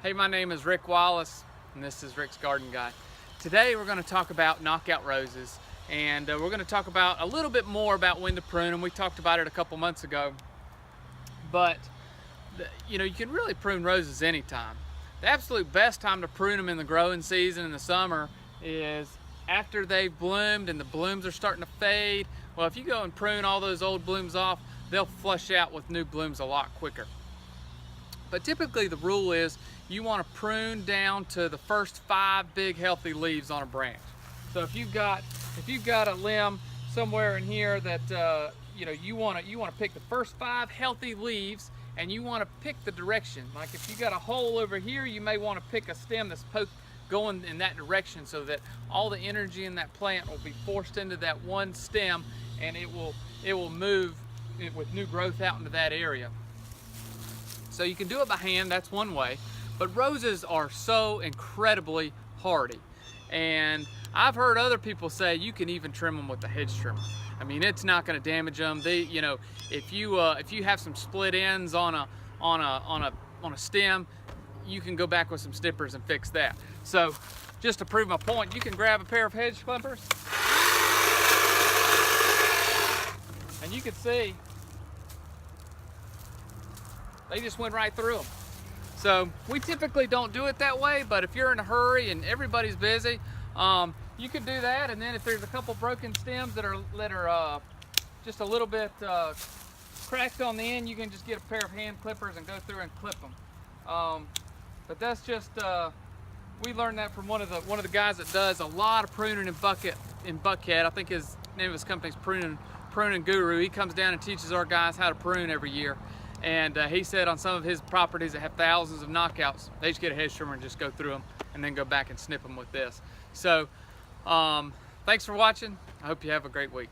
Hey, my name is Rick Wallace, and this is Rick's Garden Guide. Today we're going to talk about knockout roses, and we're going to talk about a little bit more about when to prune them. We talked about it a couple months ago, but you can really prune roses anytime. The absolute best time to prune them in the growing season in the summer is after they've bloomed and the blooms are starting to fade. Well, if you go and prune all those old blooms off, they'll flush out with new blooms a lot quicker. But typically the rule is you want to prune down to the first 5 big healthy leaves on a branch. So if you've got a limb somewhere in here that you want to pick the first 5 healthy leaves, and you want to pick the direction. Like if you got a hole over here, you may want to pick a stem that's going in that direction so that all the energy in that plant will be forced into that one stem, and it will move with new growth out into that area. So you can do it by hand, that's one way, but roses are so incredibly hardy. And I've heard other people say you can even trim them with a hedge trimmer. I mean, it's not going to damage them. If you have some split ends on a stem, you can go back with some snippers and fix that. So just to prove my point, you can grab a pair of hedge clippers, and you can see they just went right through them. So we typically don't do it that way, but if you're in a hurry and everybody's busy, you can do that. And then if there's a couple broken stems that are just a little bit cracked on the end, you can just get a pair of hand clippers and go through and clip them. But that's just we learned that from one of the guys that does a lot of pruning in Buckhead. I think his name of his company is Pruning Guru. He comes down and teaches our guys how to prune every year. And he said on some of his properties that have thousands of knockouts, they just get a hedge trimmer and just go through them and then go back and snip them with this. So thanks for watching. I hope you have a great week.